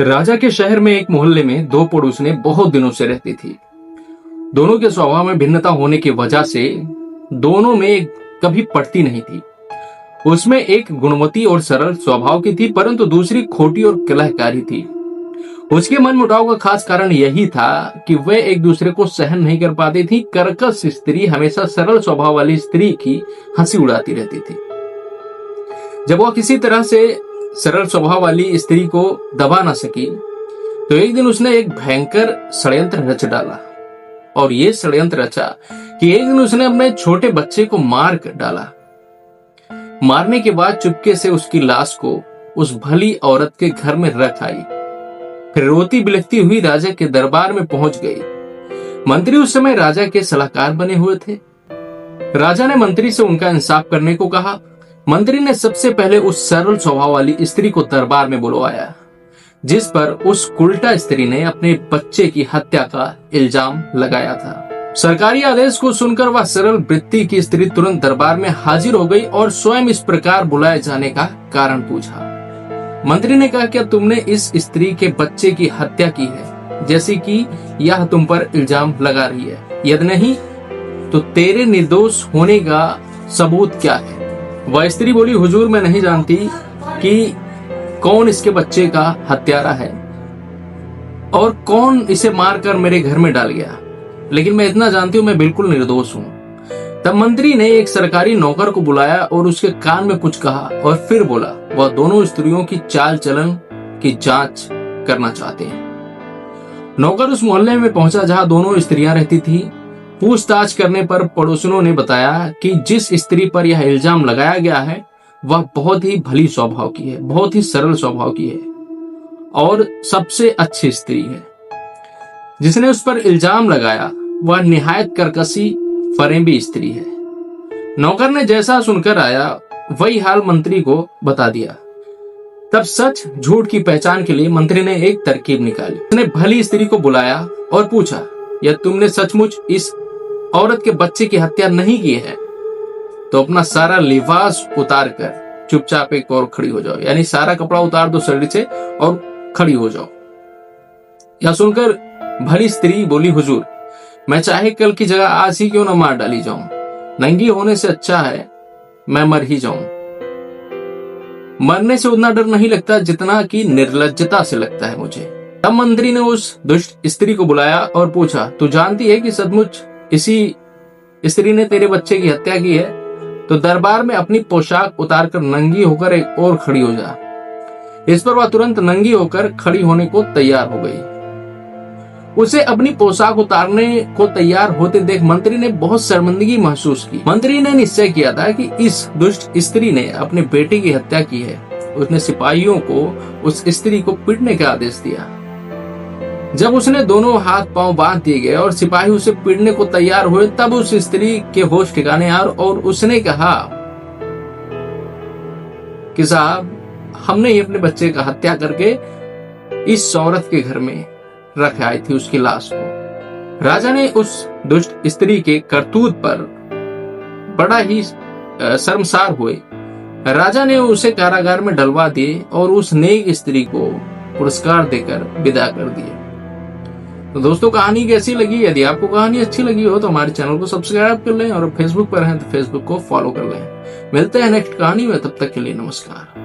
राजा के शहर में एक मोहल्ले में दो पड़ोसिनें बहुत दिनों से रहती थी। दोनों के स्वभाव में भिन्नता होने की वजह से दोनों में कभी पटती नहीं थी। उसमें एक गुणवती और सरल स्वभाव की थी, परंतु दूसरी खोटी और कलहकारी थी। उसके मनमुटाव का खास कारण यही था कि वे एक दूसरे को सहन नहीं कर पाती थी। कर्कश स्त्री हमेशा सरल स्वभाव वाली स्त्री की हंसी उड़ाती रहती थी। जब वह किसी तरह से सरल स्वभाव वाली स्त्री को दबा न सकी, तो एक दिन उसने एक भयंकर षड्यंत्र रच डाला। और ये षड्यंत्र रचा कि एक दिन उसने अपने छोटे बच्चे को मार कर डाला। मारने के बाद चुपके से उसकी लाश को उस भली औरत के घर में रख आई। फिर रोती बिलखती हुई राजा के दरबार में पहुंच गई। मंत्री उस समय राजा के सलाहकार बने हुए थे। राजा ने मंत्री से उनका इंसाफ करने को कहा। मंत्री ने सबसे पहले उस सरल स्वभाव वाली स्त्री को दरबार में बुलवाया, जिस पर उस उल्टा स्त्री ने अपने बच्चे की हत्या का इल्जाम लगाया था। सरकारी आदेश को सुनकर वह सरल वृत्ति की स्त्री तुरंत दरबार में हाजिर हो गई और स्वयं इस प्रकार बुलाए जाने का कारण पूछा। मंत्री ने कहा, क्या तुमने इस स्त्री के बच्चे की हत्या की है, जैसे कि यह तुम पर इल्जाम लगा रही है? यदि नहीं, तो तेरे निर्दोष होने का सबूत क्या है? वह स्त्री बोली, हुजूर, मैं नहीं जानती कि कौन इसके बच्चे का हत्यारा है और कौन इसे मारकर मेरे घर में डाल गया, लेकिन मैं इतना जानती हूं, मैं बिल्कुल निर्दोष हूं। तब मंत्री ने एक सरकारी नौकर को बुलाया और उसके कान में कुछ कहा और फिर बोला, वह दोनों स्त्रियों की चाल चलन की जांच करना चाहते हैं। नौकर उस मोहल्ले में पहुंचा जहां दोनों स्त्रियां रहती थी। पूछताछ करने पर पड़ोसिनों ने बताया कि जिस स्त्री पर यह इल्जाम लगाया गया है वह बहुत ही भली स्वभाव की है, बहुत ही सरल स्वभाव की है और सबसे अच्छी स्त्री है। जिसने उस पर इल्जाम लगाया वह निहायत कर्कशी फरेबी स्त्री है। नौकर ने जैसा सुनकर आया वही हाल मंत्री को बता दिया। तब सच झूठ की पहचान के लिए मंत्री ने एक तरकीब निकाली। उसने भली स्त्री को बुलाया और पूछा, यह तुमने सचमुच इस औरत के बच्चे की हत्या नहीं की है तो अपना सारा लिबास उतार कर चुपचाप एक और खड़ी हो जाओ, यानी सारा कपड़ा उतार दो शरीर से और खड़ी हो जाओ। यह सुनकर भली स्त्री बोली, हुजूर, मैं चाहे कल की जगह आज ही क्यों न मार डाली जाऊं, नंगी होने से अच्छा है मैं मर ही जाऊं। मरने से उतना डर नहीं लगता जितना कि निर्लज्जता से लगता है मुझे। तब मंत्री ने उस दुष्ट स्त्री को बुलाया और पूछा, तू जानती है कि सचमुच इसी स्त्री ने तेरे बच्चे की हत्या की है? तो दरबार में अपनी पोशाक उतारकर नंगी होकर एक और खड़ी हो जा। इस पर वह तुरंत नंगी होकर खड़ी होने को तैयार हो गई। उसे अपनी पोशाक उतारने को तैयार होते देख मंत्री ने बहुत शर्मिंदगी महसूस की। मंत्री ने निश्चय किया था कि इस दुष्ट स्त्री ने अपने बेटे की हत्या की है। उसने सिपाहियों को उस स्त्री को पीटने का आदेश दिया। जब उसने दोनों हाथ पांव बांध दिए गए और सिपाही उसे पीटने को तैयार हुए, तब उस स्त्री के होश ठिकाने आए और उसने कहा कि साहब, हमने ही अपने बच्चे का हत्या करके इस औरत के घर में रख आई थी उसकी लाश को। राजा ने उस दुष्ट स्त्री के करतूत पर बड़ा ही शर्मसार हुए। राजा ने उसे कारागार में डलवा दिए और उस नेक स्त्री को पुरस्कार देकर विदा कर दिए। तो दोस्तों, कहानी कैसी लगी? यदि आपको कहानी अच्छी लगी हो तो हमारे चैनल को सब्सक्राइब कर लें और फेसबुक पर हैं तो फेसबुक को फॉलो कर लें। मिलते हैं नेक्स्ट कहानी में, तब तक के लिए नमस्कार।